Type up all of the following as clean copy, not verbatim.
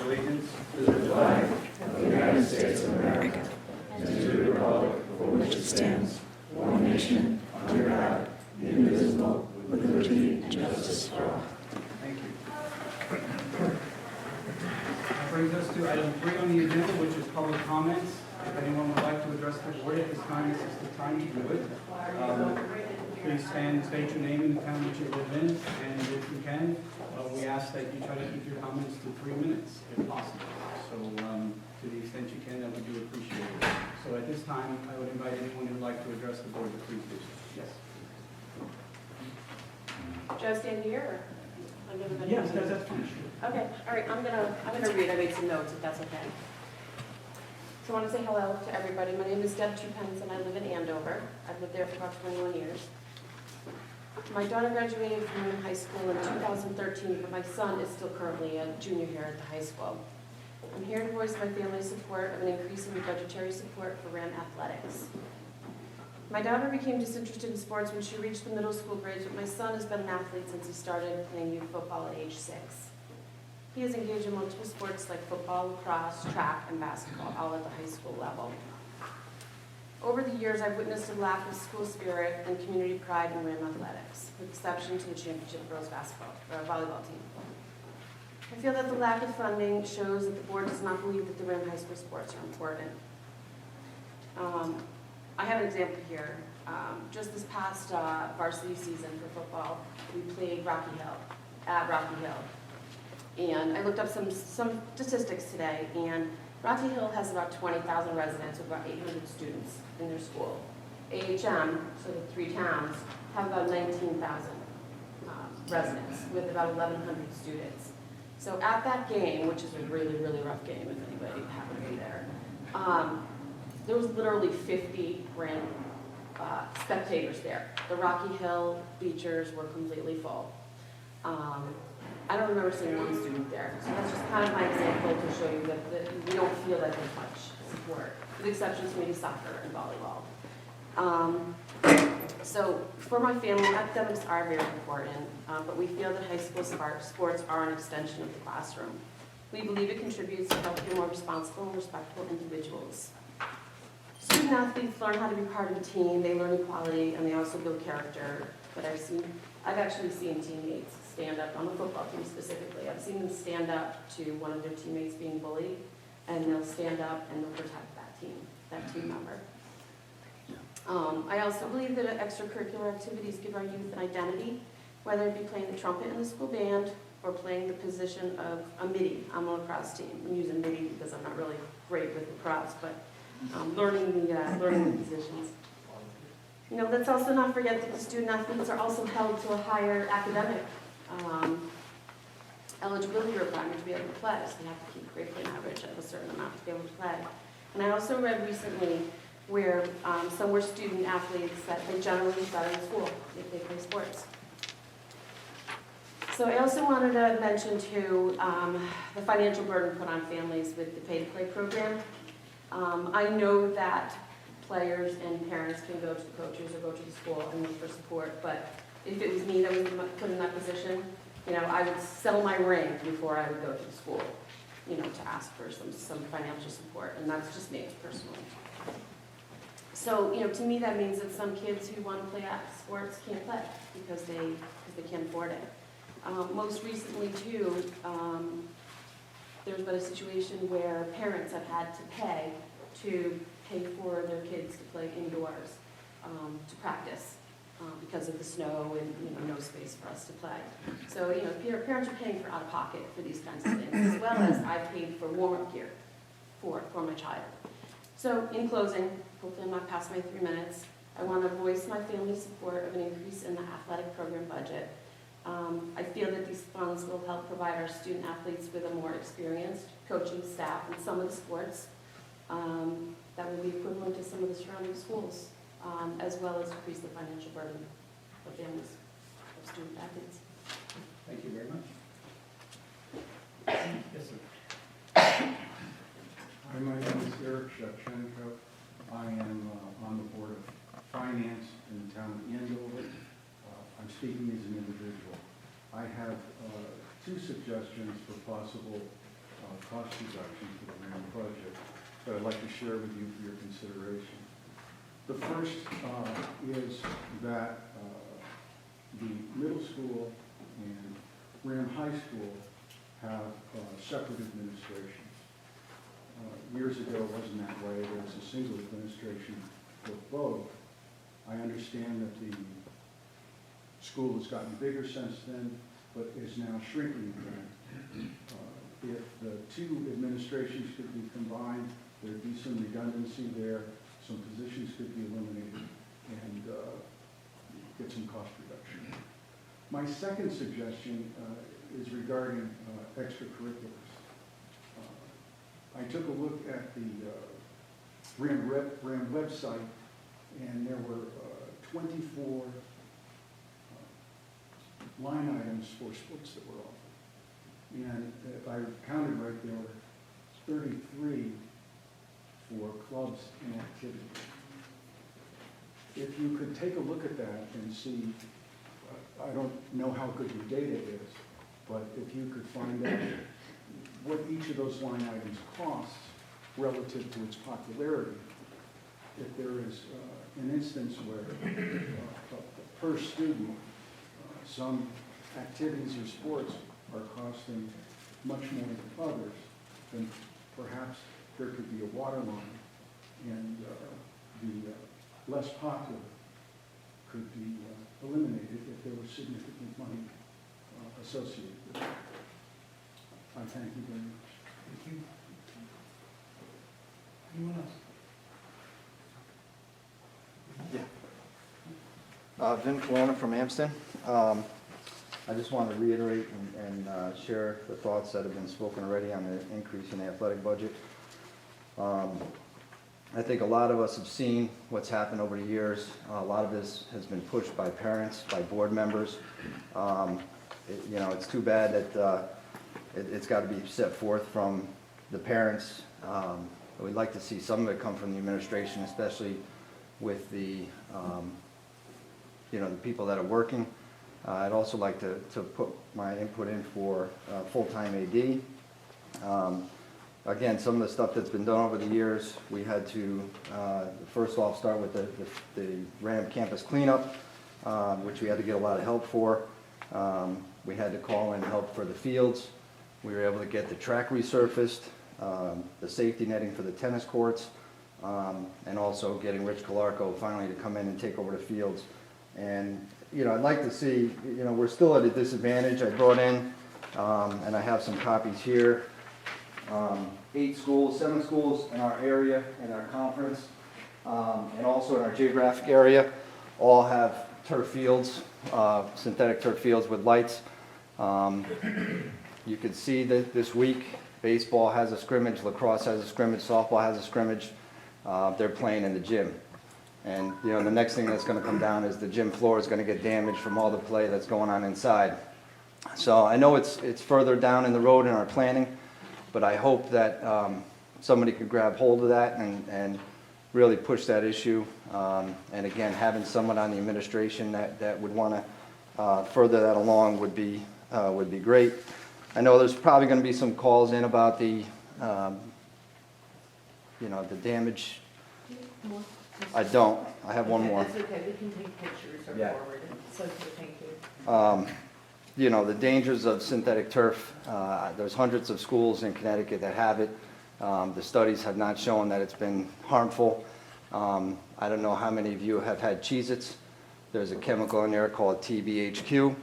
allegiance to the flag of the United States of America and to the republic for which it stands, one nation, under God, indivisible, with liberty and justice for all. Thank you. That brings us to item 3 on the agenda, which is public comments. If anyone would like to address the board at this time, this is the time to do it. Please stand and state your name and the town that you live in, and if you can, we ask that you try to keep your comments to 3 minutes if possible. So to the extent you can, that we do appreciate it. So at this time, I would invite anyone who would like to address the board to please do so. Yes. Should I stand here or under the Yes, that's fine. Sure. Okay, all right, I'm gonna read. I made some notes if that's okay. So I want to say hello to everybody. My name is Deb Trupens and I live in Andover. I've lived there for about 21 years. My daughter graduated from Rham High School in 2013, but my son is still currently a junior here at the high school. I'm here to voice my family's support of an increase in the budgetary support for Rham athletics. My daughter became disinterested in sports when she reached the middle school grades, but my son has been an athlete since he started playing youth football at age 6. He is engaged in multiple sports like football, lacrosse, track, and basketball, all at the high school level. Over the years, I've witnessed a lack of school spirit and community pride in Rham athletics, with exception to the championship girls volleyball team. I feel that the lack of funding shows that the board does not believe that the Rham high school sports are important. I have an example here. Just this past varsity season for football, we played Rocky Hill, at Rocky Hill. And I looked up some statistics today, and Rocky Hill has about 20,000 residents with about 800 students in their school. AHM, so the 3 towns, have about 19,000 residents with about 1,100 students. So at that game, which is a really, really rough game if anybody happened to be there, there was literally 50 Rham spectators there. The Rocky Hill bleachers were completely full. I don't remember seeing one student there. So that's just kind of my example to show you that we don't feel that there's much support, with exceptions maybe soccer and volleyball. So for my family, academics are very important, but we feel that high school sports are an extension of the classroom. We believe it contributes to helping more responsible and respectful individuals. Student athletes learn how to be part of a team, they learn equality, and they also build character. But I've actually seen teammates stand up on the football team specifically. I've seen them stand up to one of their teammates being bullied, and they'll stand up and they'll protect that team member. I also believe that extracurricular activities give our youth an identity, whether it be playing the trumpet in the school band or playing the position of a midi on the lacrosse team. I'm using midi because I'm not really great with lacrosse, but learning the positions. You know, let's also not forget that the student athletes are also held to a higher academic eligibility requirement to be able to play. So they have to keep grade point average at a certain amount to be able to play. And I also read recently where some were student athletes that they generally do better in school if they play sports. So I also wanted to mention too the financial burden put on families with the pay-to-play program. I know that players and parents can go to the coaches or go to the school and look for support, but if it was me that was put in that position, you know, I would sell my ring before I would go to the school, you know, to ask for some financial support, and that's just me personally. So, you know, to me that means that some kids who want to play sports can't play because they can't afford it. Most recently too, there's been a situation where parents have had to pay for their kids to play indoors, to practice because of the snow and, you know, no space for us to play. So, you know, parents are paying for out-of-pocket for these kinds of things, as well as I paid for warm-up gear for my child. So, in closing, hopefully I'm not past my 3 minutes, I want to voice my family's support of an increase in the athletic program budget. I feel that these funds will help provide our student athletes with a more experienced coaching staff in some of the sports that will be equivalent to some of the surrounding schools, as well as decrease the financial burden of families of student athletes. Thank you very much. Yes, sir. Hi, my name is Eric Shevchenko. I am on the Board of Finance in the town of Andover. I'm speaking as an individual. I have 2 suggestions for possible cost reduction to the Rham budget that I'd like to share with you for your consideration. The first is that the middle school and Rham High School have separate administrations. Years ago, it wasn't that way. There was a single administration for both. I understand that the school has gotten bigger since then, but is now shrinking again. If the two administrations could be combined, there'd be some redundancy there, some positions could be eliminated, and get some cost reduction. My second suggestion is regarding extracurriculars. I took a look at the Rham website, and there were 24 line items for sports that were offered. And if I counted right, there were 33 for clubs and activities. If you could take a look at that and see, I don't know how good your data is, but if you could find out what each of those line items costs relative to its popularity, if there is an instance where per student, some activities or sports are costing much more than others, then perhaps there could be a waterline, and the less popular could be eliminated if there was significant money associated with it. I thank you very much. Thank you. Anyone else? Vin Colonna from Amston. I just want to reiterate and share the thoughts that have been spoken already on the increase in the athletic budget. I think a lot of us have seen what's happened over the years. A lot of this has been pushed by parents, by board members. It's too bad that it's got to be set forth from the parents. We'd like to see some of it come from the administration, especially with the the people that are working. I'd also like to put my input in for full-time AD. Again, some of the stuff that's been done over the years, we had to first off start with the Rham campus cleanup, which we had to get a lot of help for. We had to call in help for the fields. We were able to get the track resurfaced, the safety netting for the tennis courts, and also getting Rich Calarco finally to come in and take over the fields. And I'd like to see, we're still at a disadvantage. I brought in, and I have some copies here, 7 schools in our area, in our conference, and also in our geographic area, all have turf fields, synthetic turf fields with lights. You can see that this week, baseball has a scrimmage, lacrosse has a scrimmage, softball has a scrimmage. They're playing in the gym. And the next thing that's going to come down is the gym floor is going to get damaged from all the play that's going on inside. So I know it's further down in the road in our planning, but I hope that somebody could grab hold of that and really push that issue. And again, having someone on the administration that would want to further that along would be great. I know there's probably going to be some calls in about the the damage. I don't. I have one more. That's okay. We can take pictures or Yeah. forward it. So thank you. The dangers of synthetic turf. There's hundreds of schools in Connecticut that have it. The studies have not shown that it's been harmful. I don't know how many of you have had Cheez-Its. There's a chemical in there called TBHQ.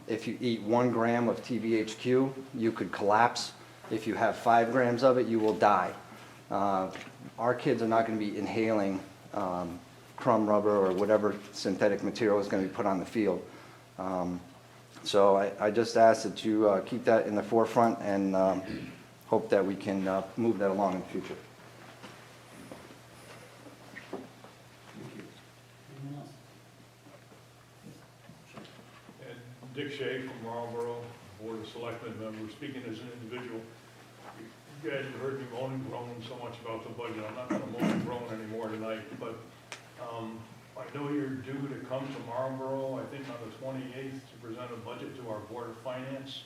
If you eat 1 gram of TBHQ, you could collapse. If you have 5 grams of it, you will die. Our kids are not going to be inhaling crumb rubber or whatever synthetic material is going to be put on the field. So I just ask that you keep that in the forefront and hope that we can move that along in the future. Anyone else? And Dick Shea from Marlboro, Board of Selectmen member, speaking as an individual. You guys have heard me moan and groan so much about the budget. I'm not going to moan and groan anymore tonight, but I know you're due to come to Marlboro, I think on the 28th, to present a budget to our Board of Finance.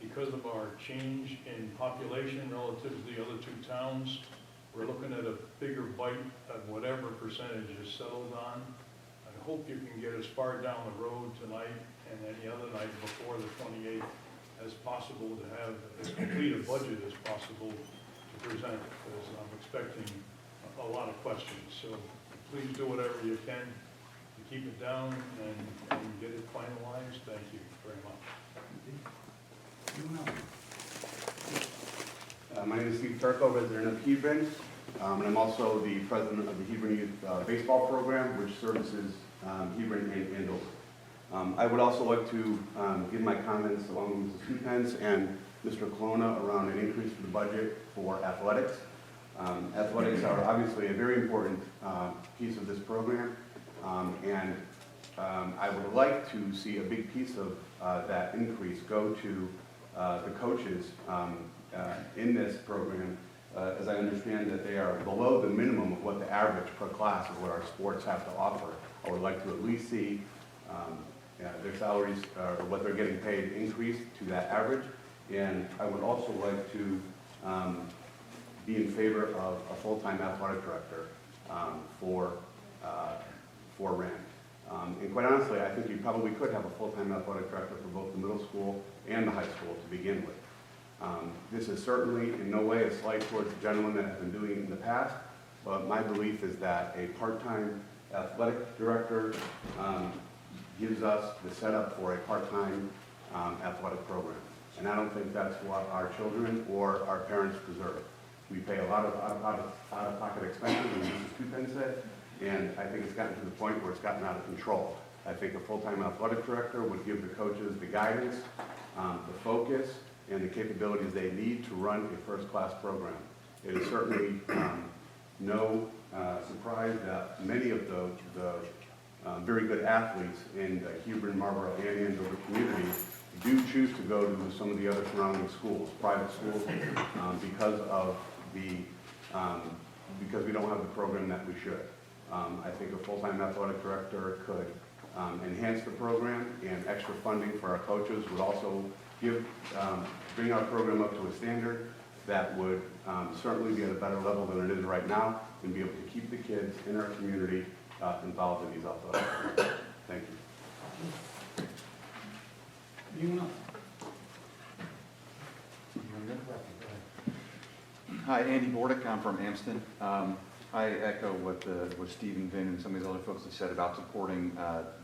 because of our change in population relative to the other two towns, we're looking at a bigger bite at whatever percentage is settled on. I hope you can get as far down the road tonight and any other night before the 28th as possible to have as complete a budget as possible to present, because I'm expecting a lot of questions. So please do whatever you can to keep it down and get it finalized. Thank you very much. Anyone else? My name is Steve Turco, resident of Hebron, and I'm also the president of the Hebron Youth Baseball Program, which services Hebron and Andover. I would also like to give my comments along with Mrs. Stevens and Mr. Colonna around an increase for the budget for athletics. Athletics are obviously a very important piece of this program, and I would like to see a big piece of that increase go to the coaches in this program, as I understand that they are below the minimum of what the average per class of what our sports have to offer. I would like to at least see their salaries, or what they're getting paid, increase to that average. And I would also like to be in favor of a full-time athletic director for Rham. And quite honestly, I think you probably could have a full-time athletic director for both the middle school and the high school to begin with. This is certainly in no way a slight towards the gentleman that has been doing it in the past, but my belief is that a part-time athletic director gives us the setup for a part-time athletic program. And I don't think that's what our children or our parents deserve. We pay a lot of out-of-pocket expenses, as Mrs. Tupen said, and I think it's gotten to the point where it's gotten out of control. I think a full-time athletic director would give the coaches the guidance, the focus, and the capabilities they need to run a first-class program. It is certainly no surprise that many of the very good athletes in the Hebron, Marlboro, and Andover communities do choose to go to some of the other surrounding schools, private schools, because we don't have the program that we should. I think a full-time athletic director could enhance the program, and extra funding for our coaches would also bring our program up to a standard that would certainly be at a better level than it is right now, and be able to keep the kids in our community involved in these athletics. Thank you. Anyone else? Hi, Andy Bordick. I'm from Amston. I echo what Stephen, Vin, and some of these other folks have said about supporting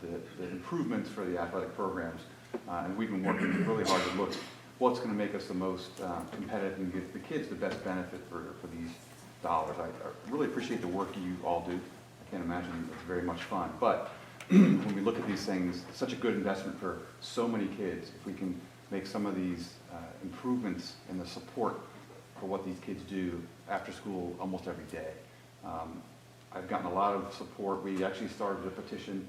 the improvements for the athletic programs. And we've been working really hard to look what's going to make us the most competitive and give the kids the best benefit for these dollars. I really appreciate the work you all do. I can't imagine it's very much fun. But when we look at these things, it's such a good investment for so many kids. If we can make some of these improvements in the support for what these kids do after school almost every day. I've gotten a lot of support. We actually started a petition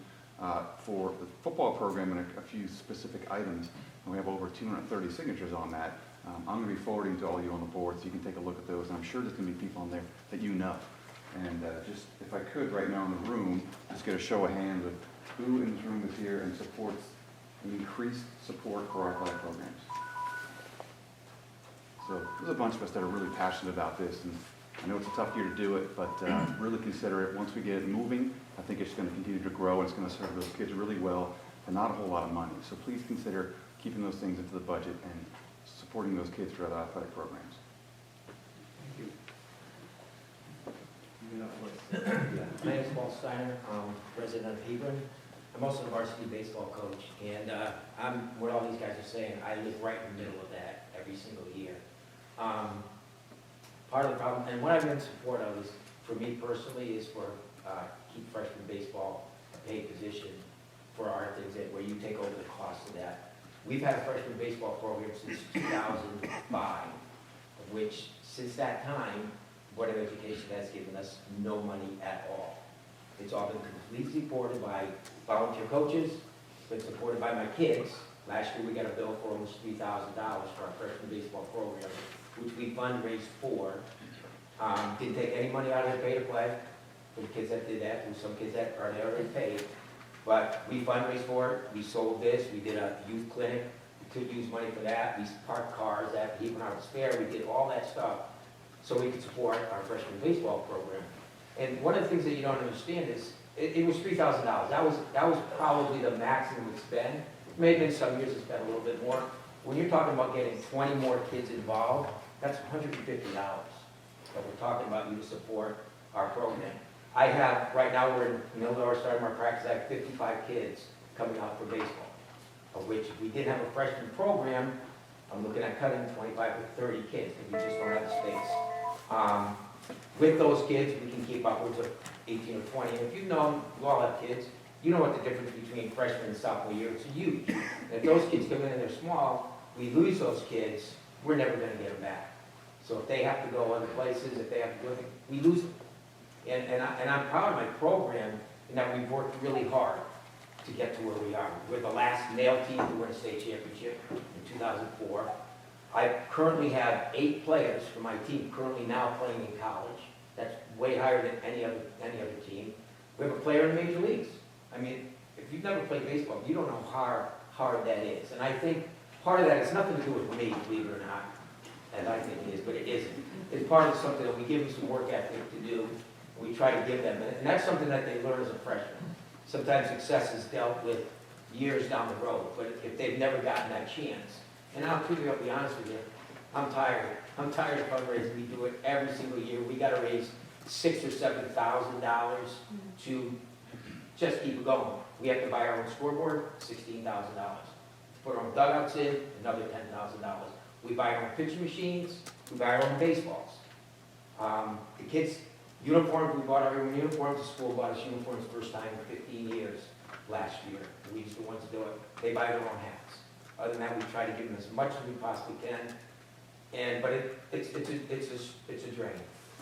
for the football program and a few specific items, and we have over 230 signatures on that. I'm going to be forwarding to all you on the board so you can take a look at those, and I'm sure there's going to be people on there that you know. And just, if I could, right now in the room, just get a show of hands of who in this room is here and supports increased support for our athletic programs. So there's a bunch of us that are really passionate about this, and I know it's a tough year to do it, but really consider it. Once we get it moving, I think it's going to continue to grow, and it's going to serve those kids really well for not a whole lot of money. So please consider keeping those things into the budget and supporting those kids through other athletic programs. Thank you. My name is Paul Steiner, resident of Hebron. I'm also a varsity baseball coach, and I'm what all these guys are saying. I live right in the middle of that every single year. Part of the problem, and what I'm in support of is, for me personally, is for keep freshman baseball a paid position for our things where you take over the cost of that. We've had a freshman baseball program since 2005, of which since that time, Board of Education has given us no money at all. It's all been completely supported by volunteer coaches, been supported by my kids. Last year we got a bill for almost $3,000 for our freshman baseball program, which we fundraised for. Didn't take any money out of their pay to play for the kids that did that. There were some kids that are already paid. But we fundraised for it. We sold this. We did a youth clinic. We could use money for that. We parked cars at Hebron Harvest Fair. We did all that stuff so we could support our freshman baseball program. And one of the things that you don't understand is it was $3,000. That was probably the maximum it's been. Maybe in some years it's been a little bit more. When you're talking about getting 20 more kids involved, that's $150 that we're talking about you to support our program. I have, right now we're in Mildor, starting our practice, I have 55 kids coming out for baseball, of which if we didn't have a freshman program, I'm looking at cutting 25 to 30 kids, because we just don't have the space. With those kids, we can keep upwards of 18 or 20. And if you know, you all have kids, you know what the difference between freshman and sophomore year, it's huge. And if those kids come in and they're small, we lose those kids, we're never gonna get them back. So if they have to go other places, if they have to do anything, we lose them. And I'm proud of my program in that we've worked really hard to get to where we are. We're the last male team to win a state championship in 2004. I currently have 8 players for my team currently now playing in college. That's way higher than any other team. We have a player in the major leagues. I mean, if you've never played baseball, you don't know how hard that is. And I think part of that has nothing to do with me, believe it or not, as I think it is, but it isn't. It's part of something that we give them some work ethic to do. We try to give them, and that's something that they learn as a freshman. Sometimes success is dealt with years down the road, but if they've never gotten that chance, and I'll be honest with you, I'm tired. I'm tired of fundraising. We do it every single year. We got to raise $6,000 or $7,000 to just keep it going. We have to buy our own scoreboard, $16,000. Put our own dugouts in, another $10,000. We buy our own pitching machines. We buy our own baseballs. The kids' uniforms, we bought our own uniforms. The school bought us uniforms first time in 15 years last year. We used the ones to do it. They buy their own hats. Other than that, we try to give them as much as we possibly can. But it's a drain.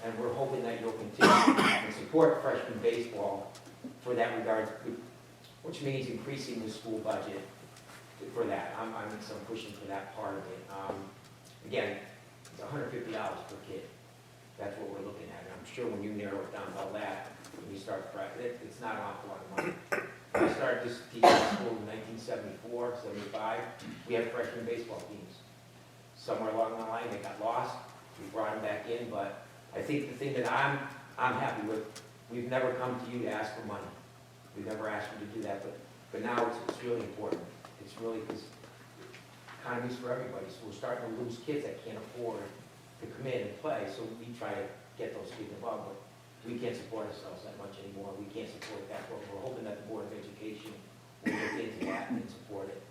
And we're hoping that you'll continue to support freshman baseball for that regard, which means increasing the school budget for that. I'm pushing for that part of it. Again, it's $150 per kid. That's what we're looking at. And I'm sure when you narrow it down to all that, when you start, it's not an awful lot of money. When I started this teaching school in 1974, 75, we had freshman baseball teams. Somewhere along the line, they got lost. We brought them back in, but I think the thing that I'm happy with, we've never come to you to ask for money. We've never asked you to do that, but now it's really important. It's really because economy's for everybody, so we're starting to lose kids that can't afford to come in and play, so we try to get those kids involved, but we can't support ourselves that much anymore. We can't support that, but we're hoping that the Board of Education will look into that and support it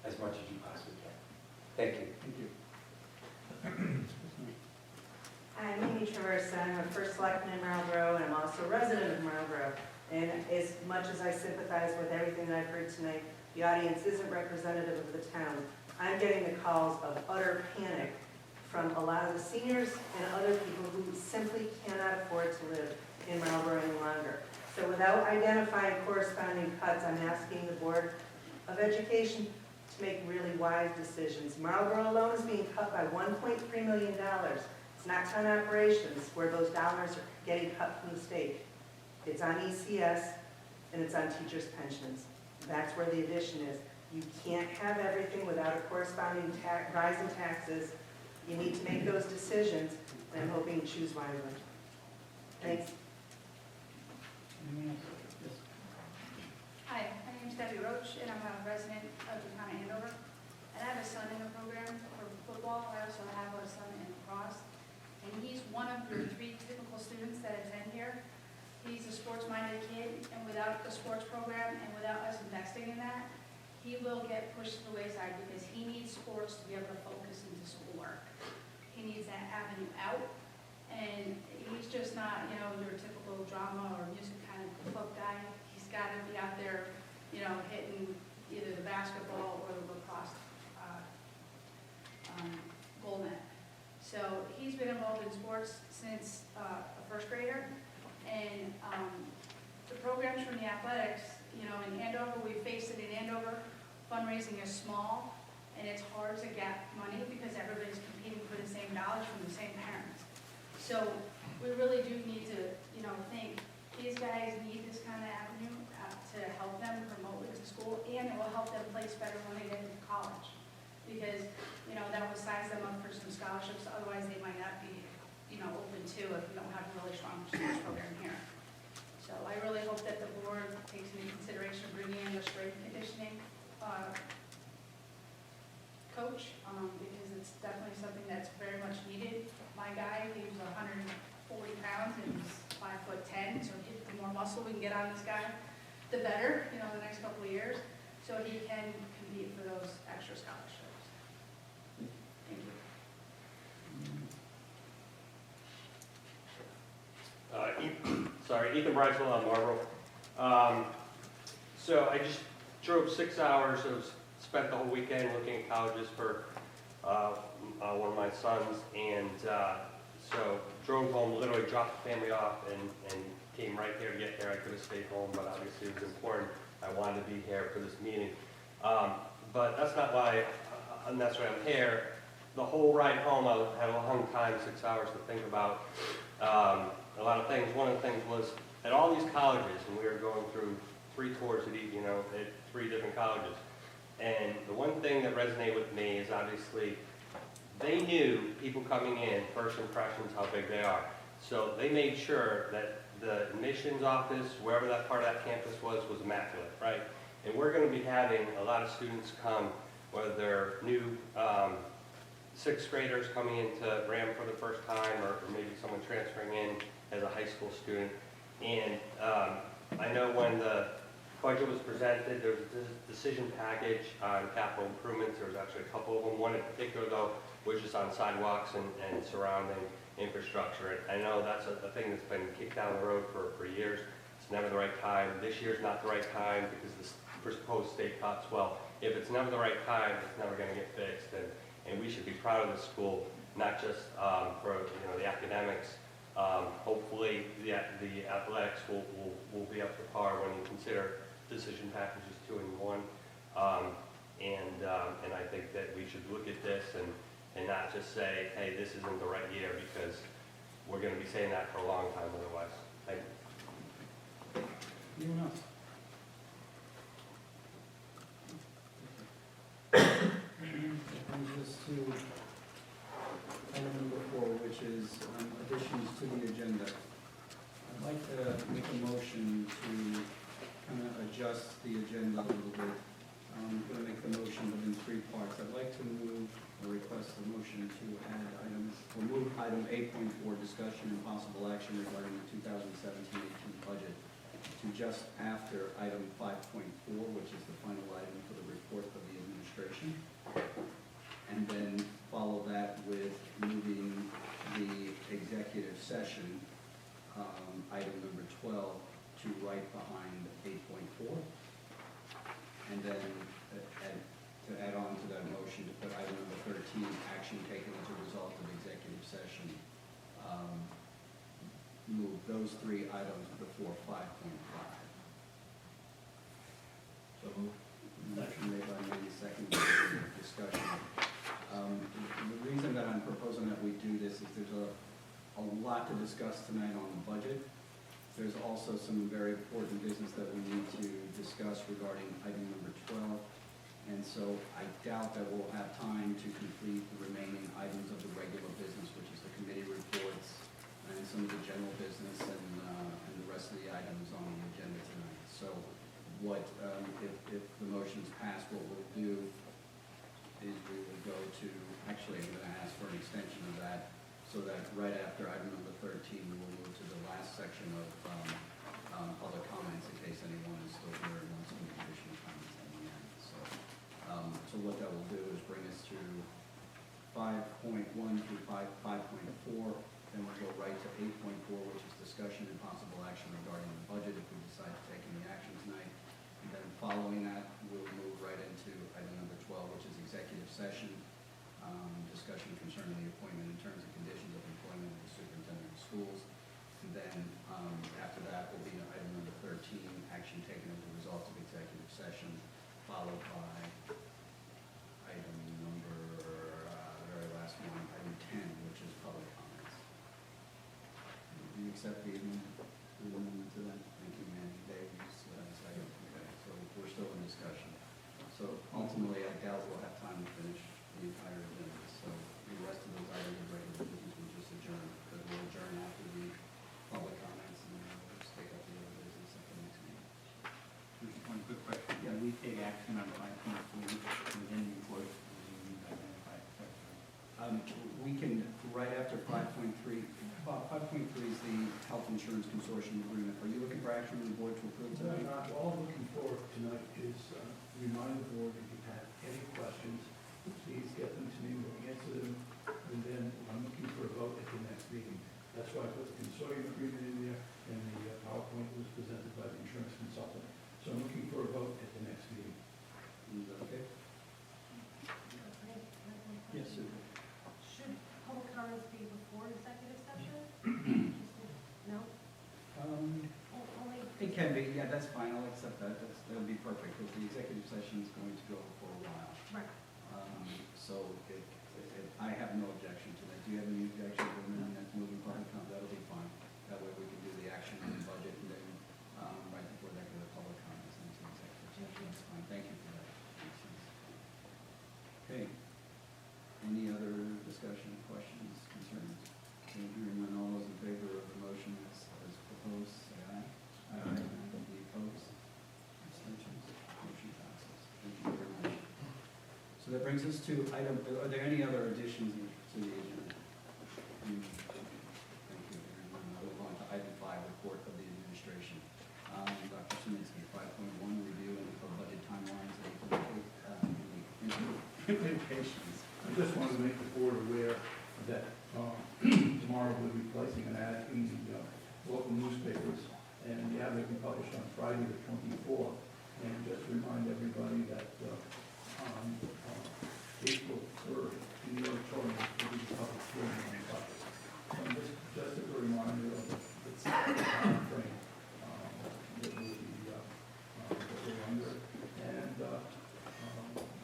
as much as you possibly can. Thank you. Thank you. I'm Amy Traversa. I'm a first selectman in Marlboro, and I'm also a resident of Marlboro. And as much as I sympathize with everything that I've heard tonight, the audience isn't representative of the town. I'm getting the calls of utter panic from a lot of the seniors and other people who simply cannot afford to live in Marlboro any longer. So without identifying corresponding cuts, I'm asking the Board of Education to make really wise decisions. Marlboro alone is being cut by $1.3 million. It's not town operations where those dollars are getting cut from the state. It's on ECS and it's on teachers' pensions. That's where the addition is. You can't have everything without a corresponding rise in taxes. You need to make those decisions, and I'm hoping you choose wisely. Thanks. Anyone else? Yes. Hi, my name is Debbie Roach, and I'm a resident of the town of Andover. And I have a son in the program for football. I also have a son in lacrosse. And he's one of your 3 typical students that attend here. He's a sports-minded kid, and without the sports program and without us investing in that, he will get pushed to the wayside because he needs sports to be able to focus into schoolwork. He needs that avenue out, and he's just not, your typical drama or music kind of club guy. He's got to be out there, hitting either the basketball or the lacrosse goal net. So he's been involved in sports since a first grader, and the programs from the athletics, in Andover, we faced it in Andover, fundraising is small, and it's hard to get money because everybody's competing for the same dollars from the same parents. So we really do need to, think these guys need this kind of avenue to help them promote into school, and it will help them place better when they get into college. Because, you know, that would size them up for some scholarships, otherwise they might not be, you know, open to if we don't have a really strong sports program here. So I really hope that the board takes into consideration bringing in the strength conditioning coach, because it's definitely something that's very much needed. My guy, he was 140 pounds and he's 5'10", so the more muscle we can get on this guy, the better, you know, the next couple of years, so he can compete for those extra scholarships. Thank you. Ethan Breisel on Marlboro. So I just drove 6 hours. I spent the whole weekend looking at colleges for one of my sons, and so drove home, literally dropped the family off, and came right here to get here. I could have stayed home, but obviously it was important. I wanted to be here for this meeting. But that's not why, and that's why I'm here. The whole ride home, I had a long time, 6 hours to think about a lot of things. One of the things was at all these colleges, and we were going through 3 tours at each, at 3 different colleges. And the one thing that resonated with me is obviously they knew people coming in, first impressions, how big they are. So they made sure that the admissions office, wherever that part of that campus was immaculate, right? And we're going to be having a lot of students come, whether they're new 6th graders coming into Rham for the first time, or maybe someone transferring in as a high school student. And I know when the budget was presented, there was a decision package on capital improvements. There was actually a couple of them. One in particular, though, was just on sidewalks and surrounding infrastructure. And I know that's a thing that's been kicked down the road for years. It's never the right time. This year's not the right time because the proposed state cuts. Well, if it's never the right time, it's never going to get fixed. And we should be proud of the school, not just for the academics. Hopefully, the athletics will be up to par when you consider decision packages 2 and 1. And I think that we should look at this and not just say, hey, this isn't the right year, because we're going to be saying that for a long time otherwise. Thank you. Anyone else? That brings us to item number 4, which is additions to the agenda. I'd like to make a motion to kind of adjust the agenda a little bit. I'm going to make the motion within 3 parts. I'd like to move or request a motion to add move item 8.4, discussion and possible action regarding the 2017-18 budget, to just after item 5.4, which is the final item for the report of the administration. And then follow that with moving the executive session, item number 12, to right behind 8.4. And then to add on to that motion to put item number 13, action taken as a result of executive session. Move those 3 items before 5.5. So motion made by me, second discussion. The reason that I'm proposing that we do this is there's a lot to discuss tonight on the budget. There's also some very important business that we need to discuss regarding item number 12. And so I doubt that we'll have time to complete the remaining items of the regular business, which is the committee reports and some of the general business and the rest of the items on the agenda tonight. So what, if the motion's passed, what we'll do is we will go to, actually I'm going to ask for an extension of that, so that right after item number 13, we will move to the last section of public comments in case anyone is still here and wants some additional comments at the end. So what that will do is bring us to 5.1 through 5.4, then we'll go right to 8.4, which is discussion and possible action regarding the budget if we decide to take any action tonight. And then following that, we'll move right into item number 12, which is executive session, discussion concerning the appointment in terms and conditions of employment of the superintendent of schools. And then after that will be item number 13, action taken as a result of executive session, followed by item number, the very last one, item 10, which is public comments. Do you accept the amendment to that? Thank you, Manny. Davis, second. Okay, so we're still in discussion. So ultimately, I doubt we'll have time to finish the entire agenda. So the rest of those items of regular business will just adjourn, because we'll adjourn after the public comments, and then we'll just take up the other business at the next meeting. Just one quick question. Can we take action on 5.3 within the report? We can, right after 5.3, 5.3 is the health insurance consortium agreement. Are you looking for action from the board to approve tonight? All I'm looking for tonight is remind the board if you have any questions, please get them to me, we'll answer them, and then I'm looking for a vote at the next meeting. That's why I put the consortium agreement in there, and the PowerPoint was presented by the insurance consultant. So I'm looking for a vote at the next meeting. Is that okay? Yes, sir. Should public comments be before executive session? No? Only. It can be, yeah, that's fine, I'll accept that, that'll be perfect, because the executive session is going to go for a while. Right. So I have no objection to that. Do you have any objection to moving public comment? That'll be fine. That way we can do the action on the budget, and then, right before that, go to public comments and into executive session. That's fine, thank you for that. Makes sense. Okay. Any other discussion, questions, concerns? Hearing none, all those in favor of the motion as proposed, say aye. Aye. Any opposed? Abstentions? Motion passes. Thank you very much. So that brings us to item, are there any other additions to the agenda? Thank you. Hearing none, I'll move on to item 5, report of the administration. Dr. Szymanski, 5.1, review and budget timelines and implementations. I just wanted to make the board aware that tomorrow we'll be placing an ad in the local newspapers, and the ad will be published on Friday the 24th. And just to remind everybody that on April 3rd, in the auditorium, will be the public hearing on the budget. So just as a reminder of the time frame that we'll be that we're under, and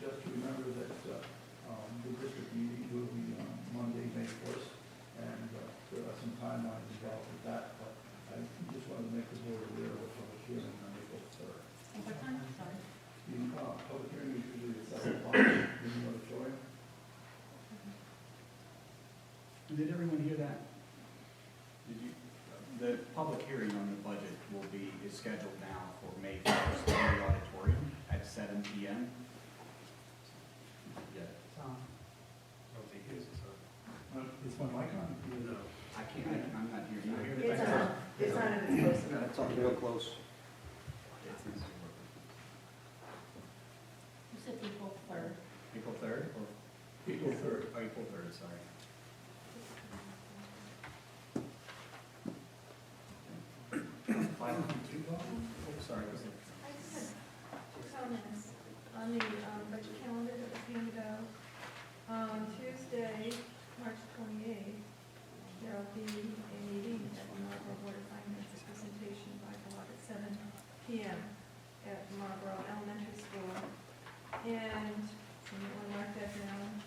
just to remember that the district meeting will be on Monday, May 1st, and there are some timelines involved with that, but I just wanted to make the board aware of the public hearing on April 3rd. What time? Sorry. The public hearing is usually at 7 o'clock in the auditorium. Did everyone hear that? Did you? The public hearing on the budget is scheduled now for May 1st in the auditorium at 7 p.m. Yeah. Is my mic on? No. I can't, I'm not here. You hear It's that? on, it's on, and it's close enough. That's up real close. You said April 3rd. April 3rd or? April 3rd. Oh, April 3rd, sorry. Sorry, was it? I just had 2 comments on the budget calendar that was handed out. On Tuesday, March 28th, there'll be a meeting at the Marlboro Board of Finance's presentation by Bob at 7 p.m. at Marlboro Elementary School. And someone mark that down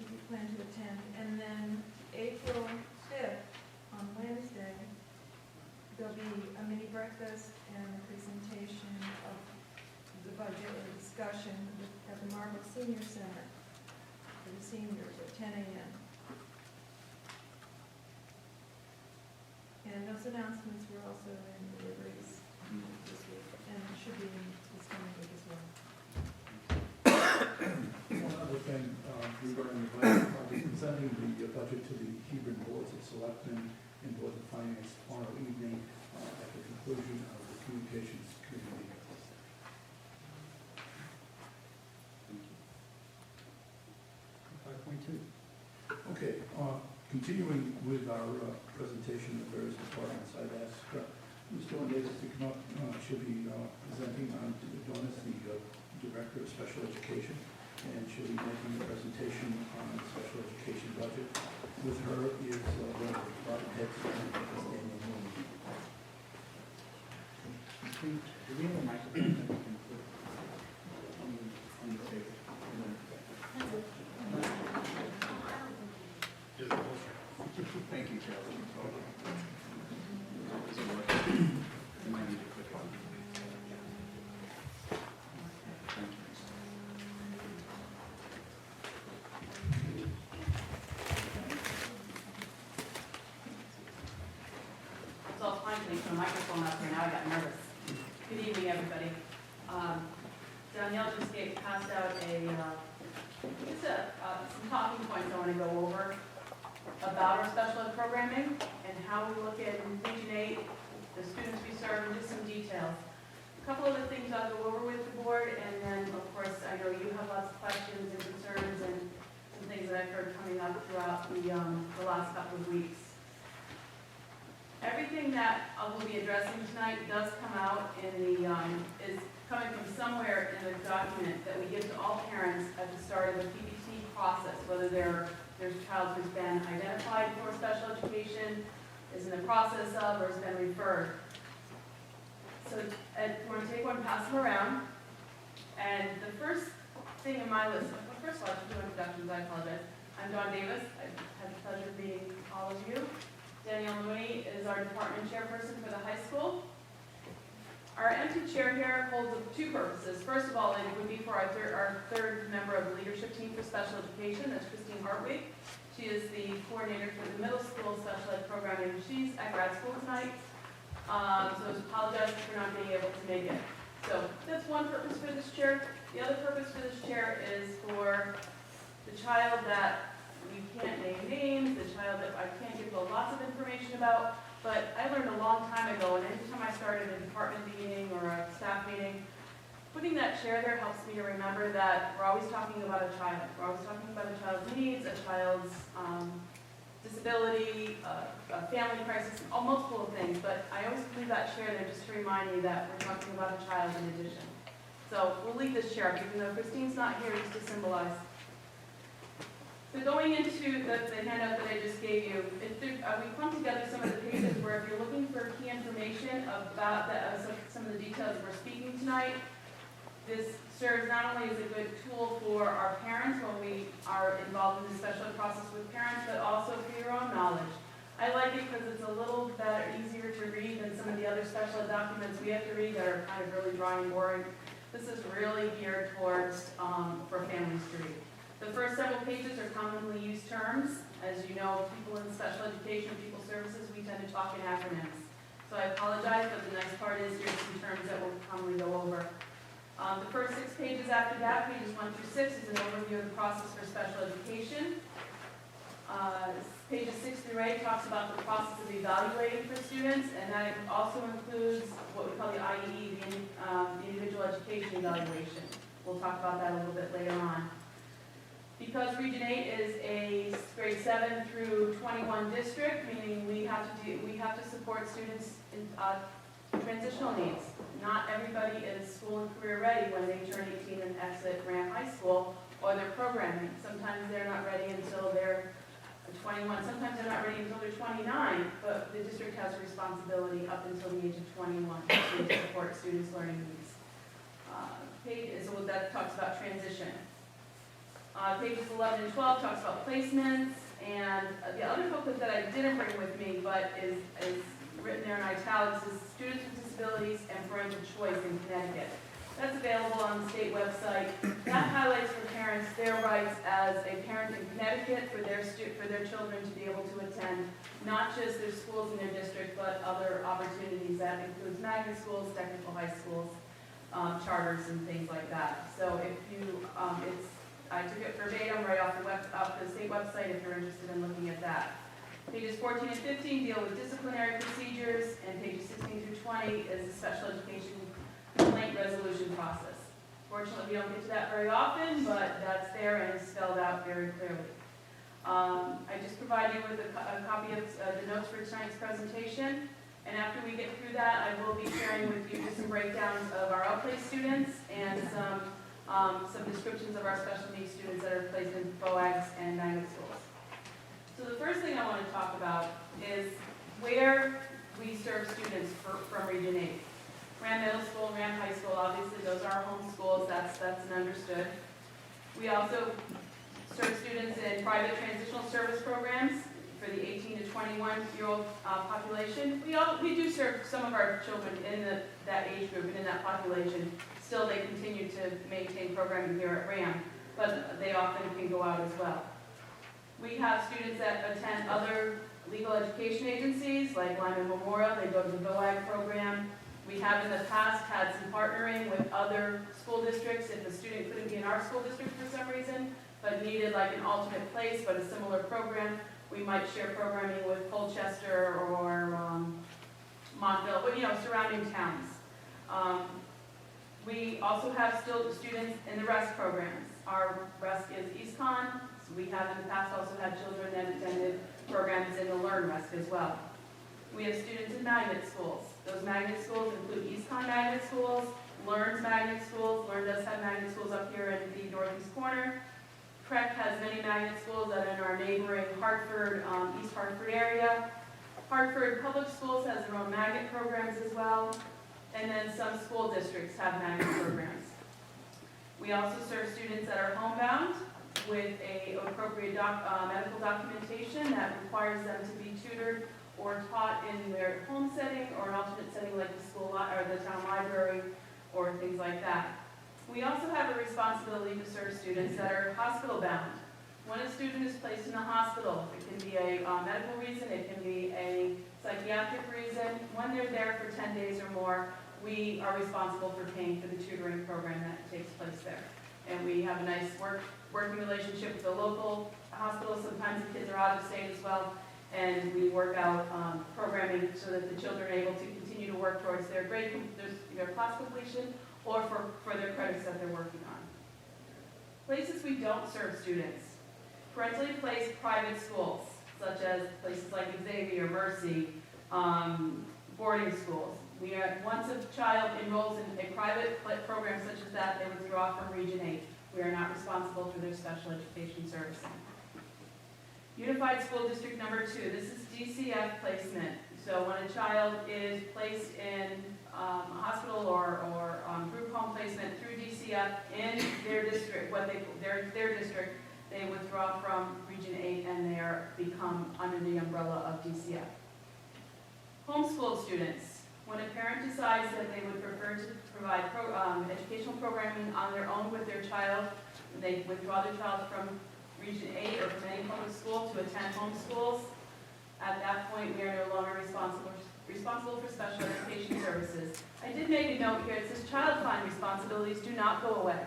if you plan to attend. And then April 5th, on Wednesday, there'll be a mini breakfast and a presentation of the budget or discussion at the Marlboro Senior Center for the seniors at 10 a.m. And those announcements were also in the libraries this week, and should be in this coming week as well. One other thing regarding the budget, I'll be presenting the budget to the Hebron Boards of Selectmen and Board of Finance tomorrow evening at the conclusion of the Communications Committee meeting. Thank you. 5.2. Okay, continuing with our presentation of various departments, I'd ask Ms. Davis to come up. She'll be presenting on Donis, the Director of Special Education, and she'll be making a presentation on the special education budget. With her is one of the department heads, Daniel Mooney. Do we have a microphone that we can put on the table? Thank you, Carol. Does it work? You might need to click on. actually put a microphone up here, now I got nervous. Good evening, everybody. Danielle just passed out some talking points I want to go over about our special ed programming and how we look at Region 8, the students we serve, and just some details. A couple of the things I'll go over with the board, and then, of course, I know you have lots of questions and concerns and some things that I've heard coming up throughout the last couple of weeks. Everything that I will be addressing tonight does come out in is coming from somewhere in the document that we give to all parents at the start of the PPT process, whether there's a child who's been identified for special education, is in the process of, or has been referred. So we're going to take one, pass them around. And the first thing in my list, well, first of all, I should do introductions, I apologize. I'm Dawn Davis. I've had the pleasure of meeting all of you. Danielle Mooney is our department chairperson for the high school. Our empty chair here holds two purposes. First of all, it would be for our third member of the leadership team for special education, that's Christine Hartwig. She is the coordinator for the middle school special ed programming. She's at grad school tonight, so I apologize for not being able to make it. So that's one purpose for this chair. The other purpose for this chair is for the child that we can't name names, the child that I can't give lots of information about, but I learned a long time ago, and anytime I started a department meeting or a staff meeting, putting that chair there helps me to remember that we're always talking about a child. We're always talking about a child's needs, a child's disability, a family crisis, multiple things, but I always leave that chair there just to remind me that we're talking about a child in addition. So we'll leave this chair, even though Christine's not here, just to symbolize. So going into the handout that I just gave you, we clumped together some of the pages where if you're looking for key information about some of the details we're speaking tonight, this serves not only as a good tool for our parents when we are involved in the special ed process with parents, but also for your own knowledge. I like it because it's a little better, easier to read than some of the other special ed documents we have to read that are kind of really dry and boring. This is really geared towards for families to read. The first several pages are commonly used terms. As you know, people in special education, people services, we tend to talk in acronyms. So I apologize, but the nice part is here's some terms that we'll commonly go over. The first 6 pages after that, pages 1 through 6, is an overview of the process for special education. Pages 6 through 8 talks about the process of evaluating for students, and that also includes what we call the IEE, the individual education evaluation. We'll talk about that a little bit later on. Because Region 8 is a grade 7 through 21 district, meaning we have to support students in transitional needs. Not everybody is school and career ready when they turn 18 and exit Rham High School or their programming. Sometimes they're not ready until they're 21. Sometimes they're not ready until they're 29, but the district has a responsibility up until the age of 21 to support students' learning needs. So that talks about transition. Pages 11 and 12 talks about placements, and the other booklet that I didn't bring with me, but is written there in italics, is Students with Disabilities and Parental Choice in Connecticut. That's available on the state website. That highlights for parents their rights as a parent in Connecticut for their children to be able to attend not just their schools in their district, but other opportunities. That includes magnet schools, technical high schools, charters, and things like that. So if you, I took it verbatim right off the state website if you're interested in looking at that. Pages 14 and 15 deal with disciplinary procedures, and pages 16 through 20 is the special education complaint resolution process. Fortunately, we don't get to that very often, but that's there and it's spelled out very clearly. I just provide you with a copy of the notes for tonight's presentation, and after we get through that, I will be sharing with you just some breakdowns of our outplaced students and some descriptions of our special needs students that are placed in BOAGs and magnet schools. So the first thing I want to talk about is where we serve students from Region 8. Rham Middle School, Rham High School, obviously those are our home schools, that's an understood. We also serve students in private transitional service programs for the 18 to 21-year-old population. We do serve some of our children in that age group and in that population. Still, they continue to maintain programming here at Rham, but they often can go out as well. We have students that attend other legal education agencies, like Lyman Memorial, they go to the VOAG program. We have in the past had some partnering with other school districts if a student couldn't be in our school district for some reason, but needed like an alternate place, but a similar program. We might share programming with Colchester or Montville, but surrounding towns. We also have still students in the REST programs. Our REST is EastCon, so we have in the past also had children that attended programs in the Learn REST as well. We have students in magnet schools. Those magnet schools include EastCon magnet schools, Learn's magnet schools. Learn does have magnet schools up here in the northeast corner. CREC has many magnet schools that are in our neighboring Hartford, East Hartford area. Hartford Public Schools has their own magnet programs as well. And then some school districts have magnet programs. We also serve students that are homebound with a appropriate medical documentation that requires them to be tutored or taught in their home setting or an alternate setting like the school or the town library or things like that. We also have a responsibility to serve students that are hospital bound. When a student is placed in the hospital, it can be a medical reason, it can be a psychiatric reason. When they're there for 10 days or more, we are responsible for paying for the tutoring program that takes place there. And we have a nice working relationship with the local hospital. Sometimes the kids are out of state as well, and we work out programming so that the children are able to continue to work towards their class completion or for their credits that they're working on. Places we don't serve students. Parentally placed private schools, such as places like Xavier, Mercy, boarding schools. Once a child enrolls in a private program such as that, they withdraw from Region 8. We are not responsible for their special education servicing. Unified School District Number 2, this is DCF placement. So when a child is placed in a hospital or group home placement through DCF in their district, their district, they withdraw from Region 8 and they become under the umbrella of DCF. Homeschooled students. When a parent decides that they would prefer to provide educational programming on their own with their child, they withdraw their child from Region 8 or from any public school to attend homeschools. At that point, we are no longer responsible for special education services. I did make a note here. It says child find responsibilities do not go away.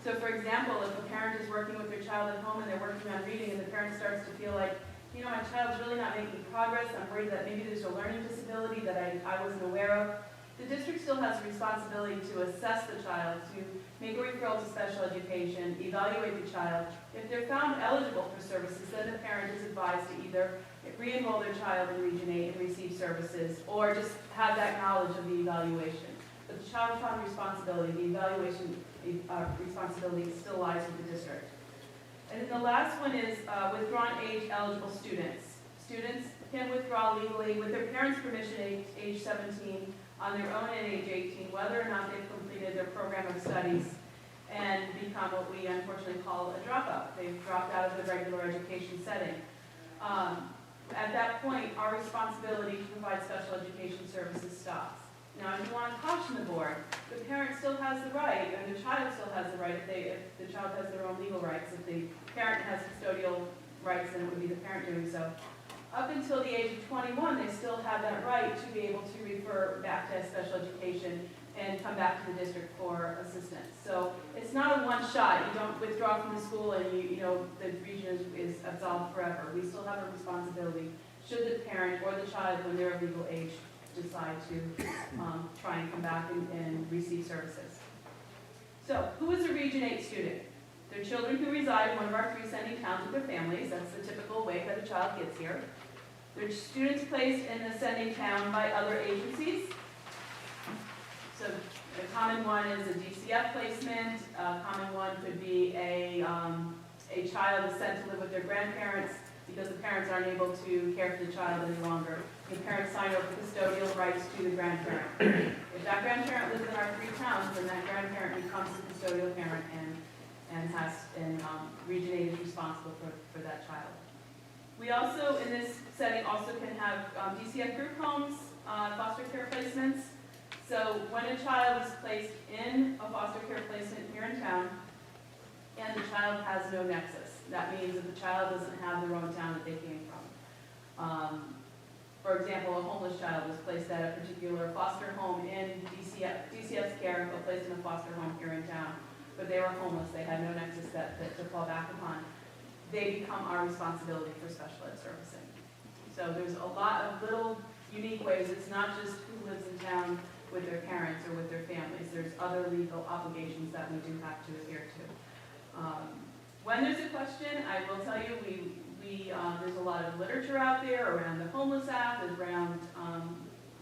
So for example, if a parent is working with their child at home and they're working on reading and the parent starts to feel like, my child's really not making progress, I'm worried that maybe there's a learning disability that I wasn't aware of, the district still has a responsibility to assess the child, to make a referral to special education, evaluate the child. If they're found eligible for services, then the parent is advised to either re-enroll their child in Region 8 and receive services, or just have that knowledge of the evaluation. But the child found responsibility, the evaluation responsibility still lies with the district. And then the last one is withdrawn age eligible students. Students can withdraw legally with their parents' permission at age 17, on their own at age 18, whether or not they've completed their program of studies and become what we unfortunately call a dropout. They've dropped out of the regular education setting. At that point, our responsibility to provide special education services stops. Now, if you want to caution the board, the parent still has the right, and the child still has the right, if the child has their own legal rights. If the parent has custodial rights, then it would be the parent doing so. Up until the age of 21, they still have that right to be able to refer back to special education and come back to the district for assistance. So it's not a one shot. You don't withdraw from the school and the region is absolved forever. We still have a responsibility should the parent or the child, when they're of legal age, decide to try and come back and receive services. So who is a Region 8 student? They're children who reside in one of our 3 sending towns with their families. That's the typical way that a child gets here. They're students placed in the sending town by other agencies. So a common one is a DCF placement. A common one could be a child is sent to live with their grandparents because the parents aren't able to care for the child any longer. The parents sign over custodial rights to the grandparent. If that grandparent lives in our 3 towns, then that grandparent becomes the custodial parent and Region 8 is responsible for that child. We also, in this setting, also can have DCF group homes, foster care placements. So when a child is placed in a foster care placement here in town, and the child has no nexus, That means that the child doesn't have their own town that they came from. For example, a homeless child was placed at a particular foster home in DCF's care, but placed in a foster home here in town. But they were homeless, they had no nexus that to fall back upon. They become our responsibility for special ed servicing. So there's a lot of little unique ways. It's not just who lives in town with their parents or with their families. There's other legal obligations that we do have to adhere to. When there's a question, I will tell you, there's a lot of literature out there around the Homeless Act, around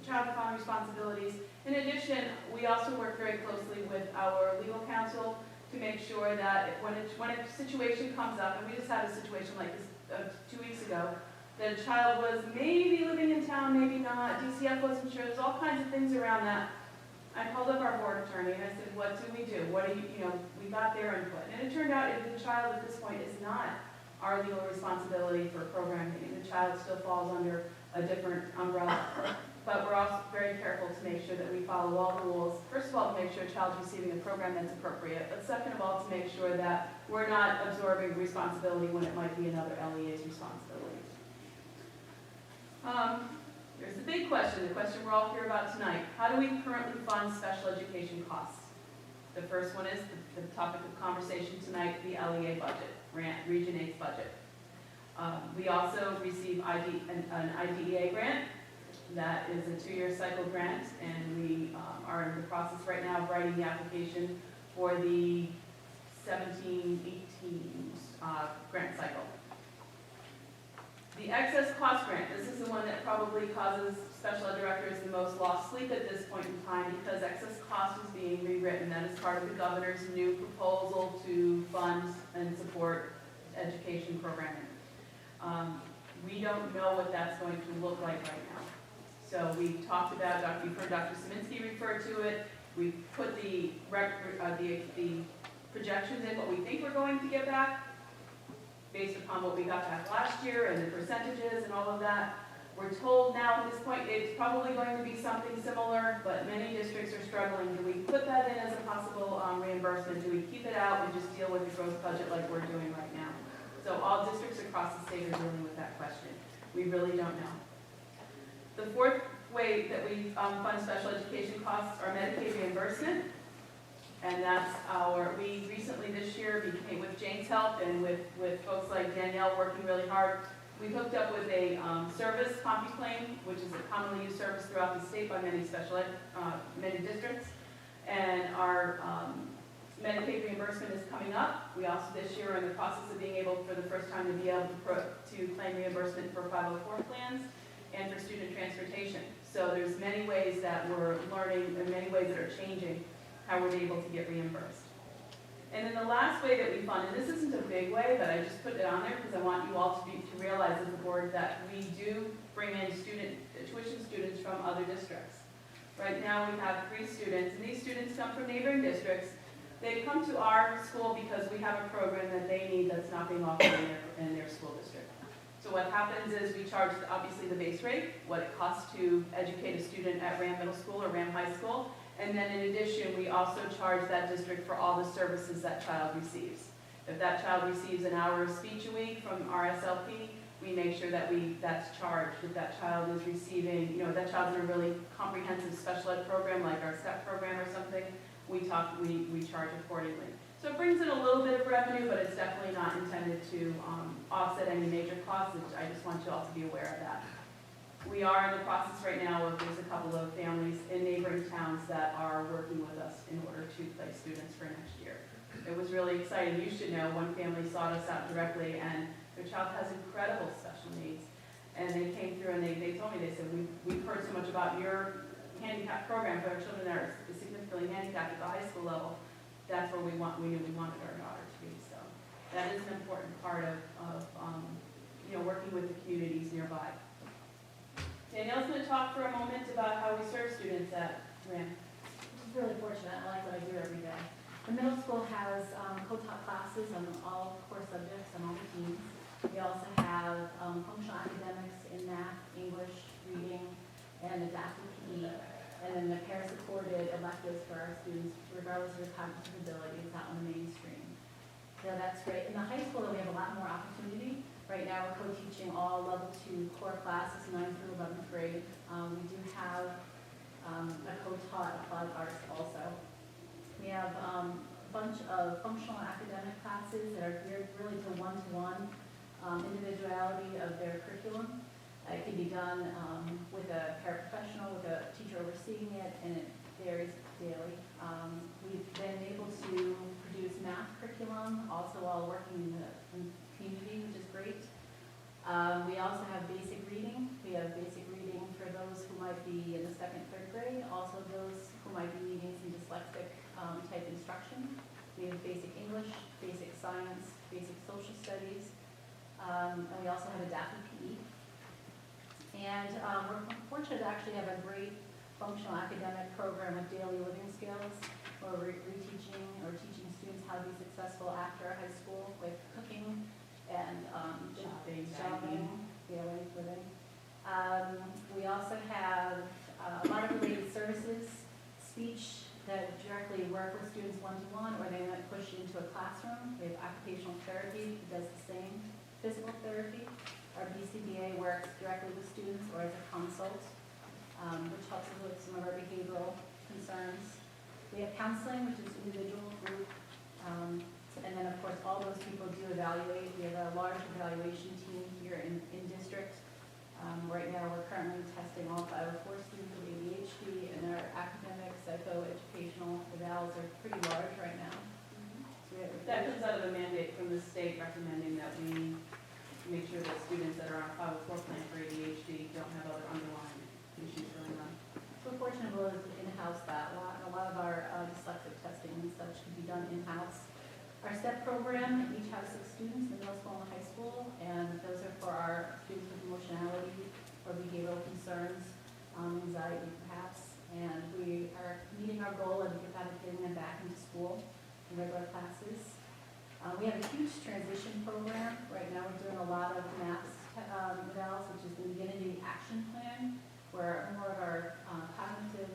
child-defined responsibilities. In addition, we also work very closely with our legal counsel to make sure that when a situation comes up, and we just had a situation like this 2 weeks ago, that a child was maybe living in town, maybe not, DCF wasn't sure, there's all kinds of things around that. I called up our board attorney and I said, what do we do? What do we got their input. And it turned out if the child at this point is not our legal responsibility for programming, and the child still falls under a different umbrella. But we're also very careful to make sure that we follow all the rules. First of all, to make sure a child's receiving a program that's appropriate, but second of all, to make sure that we're not absorbing responsibility when it might be another LEA's responsibility. Here's the big question, the question we're all here about tonight. How do we currently fund special education costs? The first one is the topic of conversation tonight, the LEA budget, Region 8's budget. We also receive an IDEA grant. That is a 2-year cycle grant, and we are in the process right now of writing the application for the 17-18 grant cycle. The excess cost grant, this is the one that probably causes special ed directors the most lost sleep at this point in time because excess cost is being rewritten. That is part of the governor's new proposal to fund and support education programming. We don't know what that's going to look like right now. So we talked about, you've heard Dr. Szymanski refer to it. We've put the projections in, what we think we're going to get back based upon what we got back last year and the percentages and all of that. We're told now at this point it's probably going to be something similar, but many districts are struggling. Do we put that in as a possible reimbursement? Do we keep it out and just deal with the growth budget like we're doing right now? So all districts across the state are dealing with that question. We really don't know. The fourth way that we fund special education costs are Medicaid reimbursement. And that's we recently this year became, with Jane's help and with folks like Danielle working really hard, we hooked up with a service, CompuClaim, which is a commonly used service throughout the state by many special ed, many districts. And our Medicaid reimbursement is coming up. We also this year are in the process of being able, for the first time, to be able to claim reimbursement for 504 plans and for student transportation. So there's many ways that we're learning and many ways that are changing how we're able to get reimbursed. And then the last way that we fund, and this isn't a big way, but I just put it on there because I want you all to realize as a board that we do bring in tuition students from other districts. Right now we have 3 students, and these students come from neighboring districts. They come to our school because we have a program that they need that's not being offered in their school district. So what happens is we charge, obviously, the base rate, what it costs to educate a student at Rham Middle School or Rham High School, and then in addition, we also charge that district for all the services that child receives. If that child receives an hour of speech a week from RSLP, we make sure that that's charged. If that child is receiving, that child's in a really comprehensive special ed program like our STEP program or something, we charge accordingly. So it brings in a little bit of revenue, but it's definitely not intended to offset any major costs. I just want you all to be aware of that. We are in the process right now of, there's a couple of families in neighboring towns that are working with us in order to place students for next year. It was really exciting. You should know, one family sought us out directly, and their child has incredible special needs. And they came through and they told me, they said, we've heard so much about your handicap program for our children that are significantly handicapped at the high school level. That's where we knew we wanted our daughter to be. So that is an important part of working with the communities nearby. Danielle's going to talk for a moment about how we serve students at Rham. I'm really fortunate. I like what I do every day. The middle school has co-taught classes on all core subjects on all the teams. We also have functional academics in math, English, reading, and adaptive PE. And then the parent-supported electives for our students, regardless of their cognitive abilities, out on the mainstream. Yeah, that's great. In the high school, we have a lot more opportunity. Right now, we're co-teaching all level 2 core classes, 9th through 11th grade. We do have a co-taught applied arts also. We have a bunch of functional academic classes that are geared really to one-to-one individuality of their curriculum. It can be done with a paraprofessional, with a teacher overseeing it, and it varies daily. We've been able to produce math curriculum, also while working in the community, which is great. We also have basic reading. We have basic reading for those who might be in the 2nd, 3rd grade, also those who might be needing some dyslexic type instruction. We have basic English, basic science, basic social studies, and we also have adapted PE. And we're fortunate to actually have a great functional academic program of daily living skills, where we're reteaching or teaching students how to be successful after high school with cooking and shopping, daily living. We also have a lot of related services, speech that directly work with students one-to-one, or they might push into a classroom. We have occupational therapy that does the same, physical therapy. Our BCBA works directly with students or as a consult, which helps us with some of our behavioral concerns. We have counseling, which is individual, group, and then of course all those people do evaluate. We have a large evaluation team here in district. Right now we're currently testing all 504 students with ADHD, and our academic, psychoeducational evals are pretty large right now. So we have That comes out of a mandate from the state recommending that we make sure that students that are on 504 plan for ADHD don't have other underlying issues going on. So we're fortunate to in-house that a lot of our dyslexic testing and such can be done in-house. Our STEP program, each has 6 students in middle school and high school, and those are for our students with emotionality or behavioral concerns, anxiety perhaps, and we are meeting our goal of getting them back into school in regular classes. We have a huge transition program. Right now we're doing a lot of MAPS evals, which is the beginning action plan, where more of our cognitive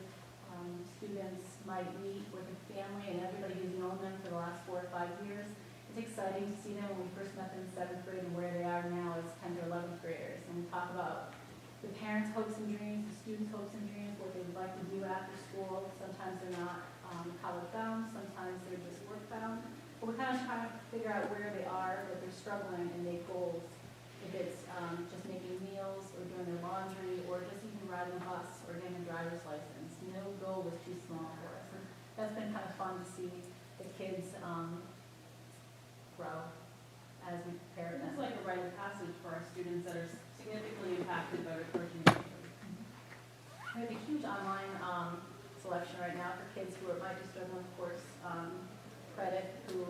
students might meet with a family and everybody who's known them for the last 4 or 5 years. It's exciting to see them when we first met them in 7th grade and where they are now as 10th or 11th graders. And we talk about the parents' hopes and dreams, the students' hopes and dreams, what they would like to do after school. Sometimes they're not college bound, sometimes they're just work bound. But we're kind of trying to figure out where they are, that they're struggling, and make goals. If it's just making meals or doing their laundry or just even riding a bus or getting a driver's license. No goal was too small for us. And that's been kind of fun to see the kids grow as we prepare them. It's like a rite of passage for our students that are significantly impacted by recursion behavior. We have a huge online selection right now for kids who might be struggling with course credit, who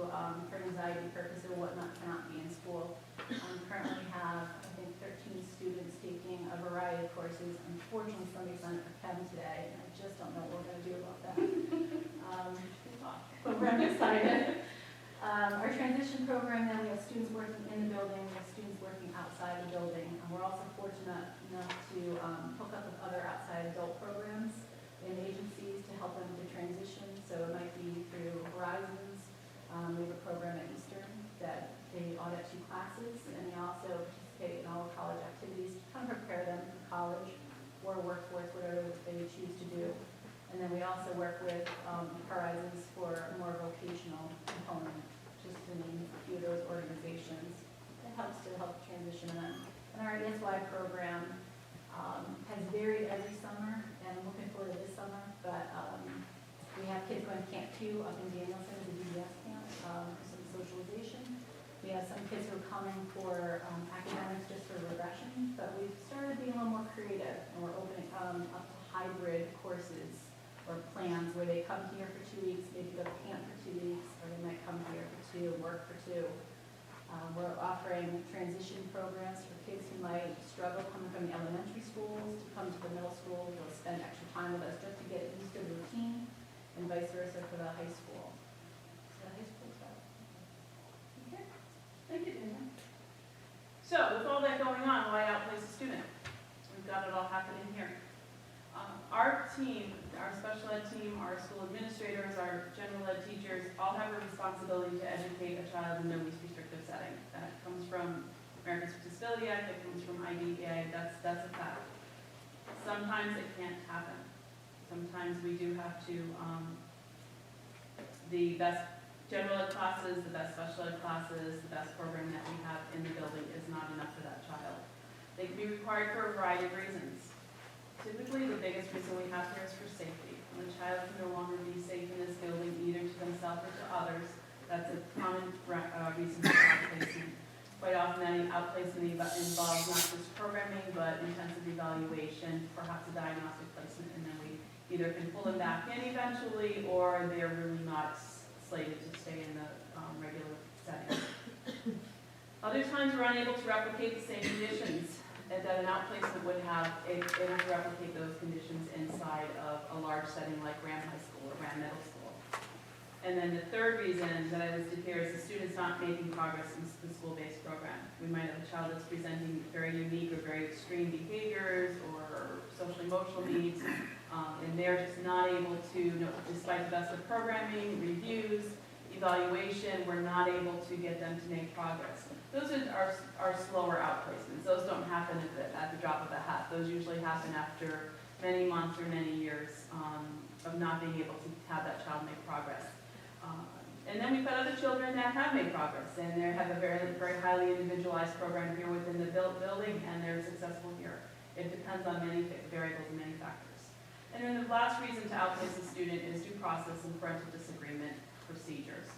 for anxiety purposes or whatnot cannot be in school. Currently have, I think, 13 students taking a variety of courses. Unfortunately, somebody signed up for Chem today, and I just don't know what we're going to do about that. But we're excited. Our transition program, then we have students working in the building, we have students working outside the building. And we're also fortunate enough to hook up with other outside adult programs and agencies to help them with the transition. So it might be through Horizons. We have a program at Eastern that they audit 2 classes, and they also participate in all college activities to kind of prepare them for college or workforce, whatever they choose to do. And then we also work with Horizons for a more vocational component, just to name a few of those organizations. It helps to help transition them. And our ESY program has varied every summer, and I'm looking forward to this summer, but we have kids going to Camp 2 up in Danielson, the DBS camp, for some socialization. We have some kids who are coming for academics just for regression, but we've started being a little more creative, and we're opening up to hybrid courses or plans where they come here for 2 weeks, maybe go to camp for 2 weeks, or they might come here for 2, work for 2. We're offering transition programs for kids who might struggle coming from the elementary schools to come to the middle school. They'll spend extra time with us just to get used to the routine, and vice versa for the high school. So high school stuff. Okay, thank you, Dana. So with all that going on, why outplace a student? We've got it all happening here. Our team, our special ed team, our school administrators, our general ed teachers, all have a responsibility to educate a child in the least restrictive setting. That comes from Americans with Disability Act, that comes from IDEA, that's a fact. Sometimes it can't happen. Sometimes we do have to, the best general ed classes, the best special ed classes, the best program that we have in the building is not enough for that child. They can be required for a variety of reasons. Typically, the biggest reason we have here is for safety. When a child can no longer be safe in this building, either to themselves or to others, that's a common reason for outplacement. Quite often, that outplacement involves not just programming, but intensive evaluation, perhaps a diagnostic placement, and then we either can pull them back in eventually, or they're really not slated to stay in the regular setting. Other times, we're unable to replicate the same conditions that an outplacement would have, able to replicate those conditions inside of a large setting like Rham High School or Rham Middle School. And then the third reason that I listed here is the student's not making progress in the school-based program. We might have a child that's presenting very unique or very extreme behaviors or social emotional needs, and they're just not able to, despite the best of programming, reviews, evaluation, we're not able to get them to make progress. Those are slower outplacements. Those don't happen at the drop of a hat. Those usually happen after many months or many years of not being able to have that child make progress. And then we've got other children that have made progress, and they have a very, very highly individualized program here within the building, and they're successful here. It depends on many variables and many factors. And then the last reason to outplace a student is due process and parental disagreement procedures.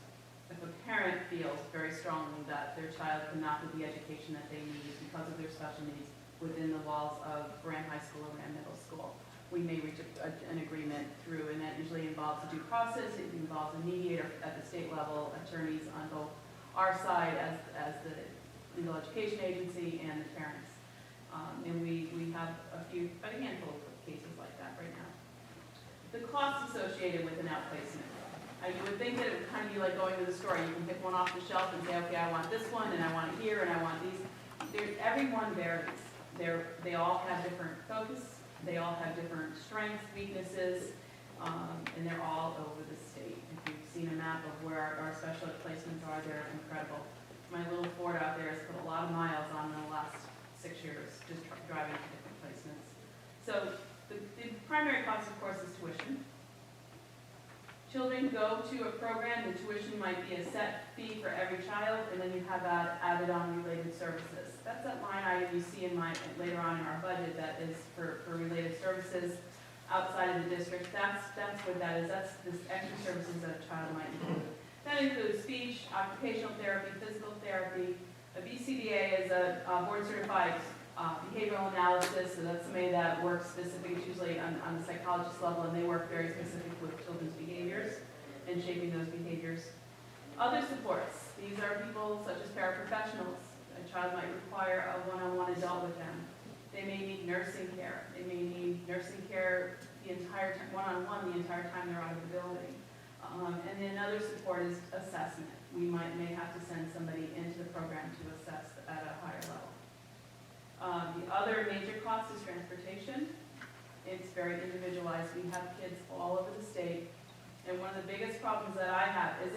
If a parent feels very strongly that their child cannot get the education that they need because of their special needs within the walls of Rham High School or Rham Middle School, we may reach an agreement through, and that usually involves a due process. It involves a mediator at the state level, attorneys on both our side as the legal education agency and the parents. And we have a handful of cases like that right now. The costs associated with an outplacement. You would think that it would kind of be like going to the store. You can pick one off the shelf and say, okay, I want this one, and I want it here, and I want these. Everyone varies. They all have different focus. They all have different strengths, weaknesses, and they're all over the state. If you've seen a map of where our special ed placements are, they're incredible. My little Ford out there has put a lot of miles on in the last 6 years, just driving to different placements. So the primary cost, of course, is tuition. Children go to a program, the tuition might be a set fee for every child, and then you have added on related services. That's that line item you see later on in our budget that is for related services outside of the district. That's what that is. That's this extra services that a child might include. That includes speech, occupational therapy, physical therapy. A BCBA is a board certified behavioral analysis, so that's somebody that works specifically, it's usually on the psychologist level, and they work very specific with children's behaviors and shaping those behaviors. Other supports, these are people such as paraprofessionals. A child might require a one-on-one adult with them. They may need nursing care. They may need nursing care the entire time, one-on-one the entire time they're out of the building. And then another support is assessment. We may have to send somebody into the program to assess at a higher level. The other major cost is transportation. It's very individualized. We have kids all over the state. And one of the biggest problems that I have is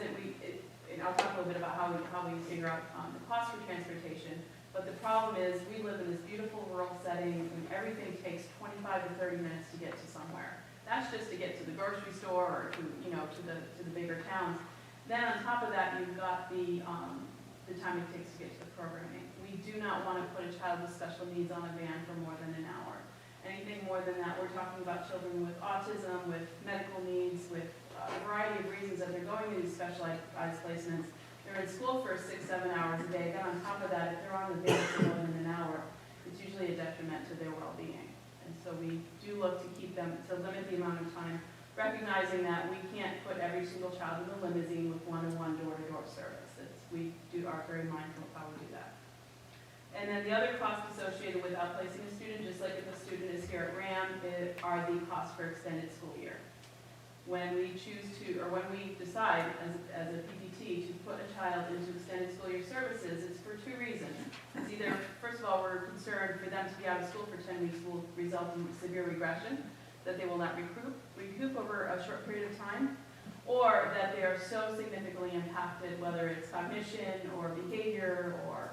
and I'll talk a little bit about how we figure out the cost for transportation. But the problem is we live in this beautiful rural setting and everything takes 25 to 30 minutes to get to somewhere. That's just to get to the grocery store or to the bigger towns. Then on top of that, you've got the time it takes to get to the programming. We do not want to put a child with special needs on a van for more than an hour. Anything more than that, we're talking about children with autism, with medical needs, with a variety of reasons that they're going to these specialized placements. They're in school for 6-7 hours a day. Then on top of that, if they're on the van for more than an hour, it's usually a detriment to their well-being. And so we do look to keep them, to limit the amount of time, recognizing that we can't put every single child in a limousine with one-on-one door-to-door service. We are very mindful of how we do that. And then the other costs associated with outplacing a student, just like if a student is here at Rham, are the costs for extended school year. When we choose to, or when we decide as a PPT to put a child into extended school year services, it's for two reasons. It's either, first of all, we're concerned for them to be out of school for 10 weeks will result in severe regression. that they will not recoup over a short period of time, or that they are so significantly impacted, whether it's cognition or behavior or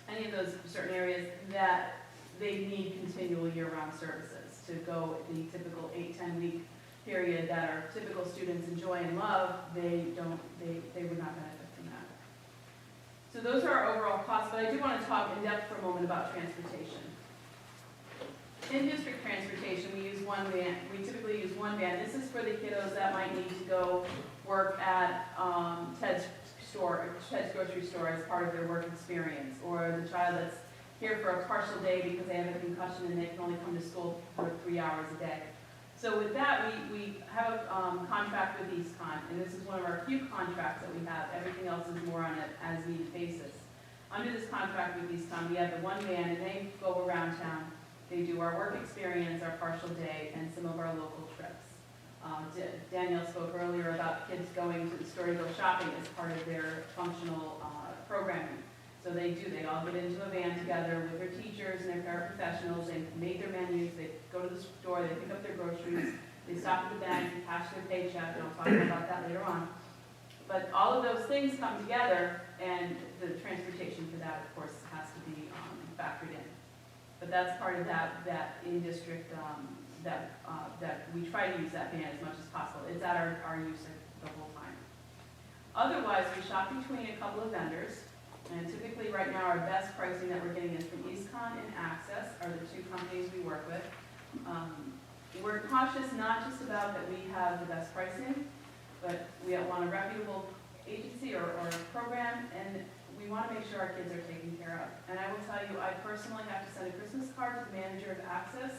any of those certain areas, that they need continual year-round services to go the typical 8-10 week period that our typical students enjoy and love. They would not benefit from that. So those are our overall costs, but I do want to talk in depth for a moment about transportation. In district transportation, we use one van. We typically use one van. This is for the kiddos that might need to go work at Ted's grocery store as part of their work experience, or the child that's here for a partial day because they have a concussion and they can only come to school for 3 hours a day. So with that, we have a contract with EastCon, and this is one of our few contracts that we have. Everything else is more on an as-needed basis. Under this contract with EastCon, we have the one van, and they go around town. They do our work experience, our partial day, and some of our local trips. Danielle spoke earlier about kids going to the store to go shopping as part of their functional programming. So they all get into a van together with their teachers and their paraprofessionals. They make their menus, they go to the store, they pick up their groceries, they stop at the bank and cash their paycheck, and I'll talk about that later on. But all of those things come together, and the transportation for that, of course, has to be factored in. But that's part of that in-district, that we try to use that van as much as possible. It's at our use the whole time. Otherwise, we shop between a couple of vendors. And typically right now our best pricing that we're getting is from EastCon and Access are the two companies we work with. We're cautious not just about that we have the best pricing, but we want a reputable agency or program, and we want to make sure our kids are taken care of. And I will tell you, I personally have to send a Christmas card to the manager of Access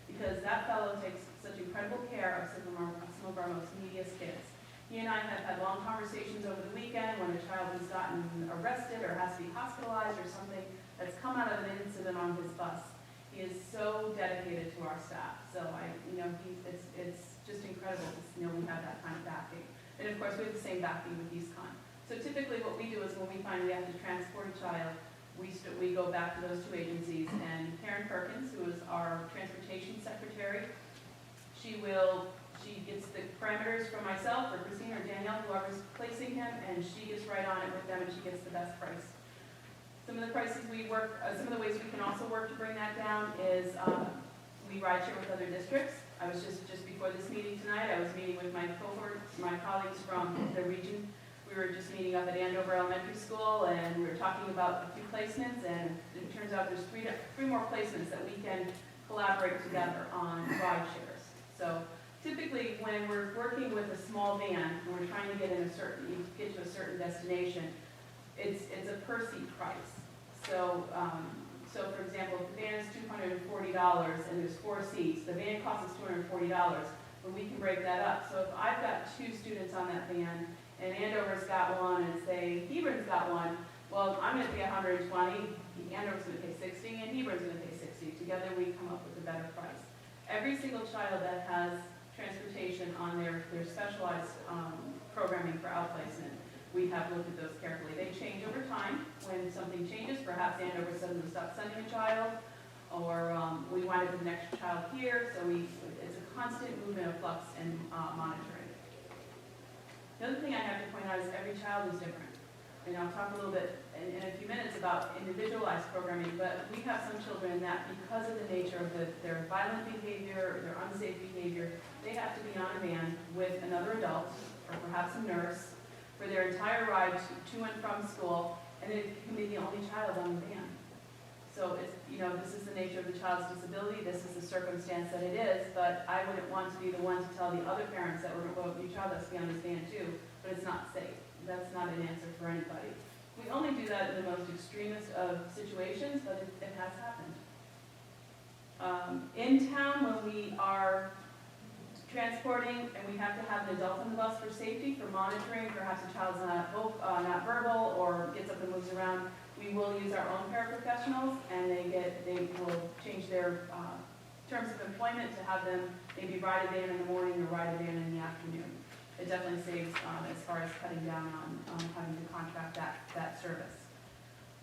because that fellow takes such incredible care of some of our most neediest kids. He and I have had long conversations over the weekend when a child has gotten arrested or has to be hospitalized or something that's come out of an incident on his bus. He is so dedicated to our staff. So it's just incredible to know we have that kind of backing. And of course, we have the same backing with EastCon. So typically what we do is when we find we have to transport a child, we go back to those two agencies, and Karen Perkins, who is our transportation secretary, she gets the parameters from myself or Christine or Danielle, whoever's placing him, and she gets right on it with them and she gets the best price. Some of the prices we work, some of the ways we can also work to bring that down is we ride share with other districts. I was just before this meeting tonight, I was meeting with my colleagues from the region. We were just meeting up at Andover Elementary School, and we were talking about a few placements, and it turns out there's three more placements that we can collaborate together on ride shares. So typically, when we're working with a small van, and we're trying to get to a certain destination, it's a per seat price. So, for example, if the van is $240 and there's 4 seats, the van costs us $240, but we can break that up. So if I've got 2 students on that van, and Andover's got one, and say Hebron's got one, well, I'm going to pay $120, Andover's going to pay $60, and Hebron's going to pay $60. Together, we come up with a better price. Every single child that has transportation on their specialized programming for outplacement, we have looked at those carefully. They change over time. When something changes, perhaps Andover suddenly stops sending a child, or we wind up with an extra child here, so it's a constant movement of flux and monitoring. The other thing I have to point out is every child is different. And I'll talk a little bit in a few minutes about individualized programming, but we have some children that because of the nature of their violent behavior, their unsafe behavior, they have to be on a van with another adult, or perhaps a nurse, for their entire ride to and from school, and it can be the only child on the van. So this is the nature of the child's disability, this is the circumstance that it is, but I wouldn't want to be the one to tell the other parents that we're going to your child has to be on this van too, but it's not safe. That's not an answer for anybody. We only do that in the most extremist of situations, but it has happened. In town, when we are transporting and we have to have an adult on the bus for safety, for monitoring, perhaps a child's not verbal or gets up and moves around, we will use our own paraprofessionals, and they will change their terms of employment to have them maybe ride a van in the morning or ride a van in the afternoon. It definitely saves as far as cutting down on having to contract that service.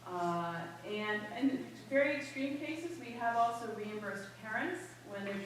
And in very extreme cases, we have also reimbursed parents when they're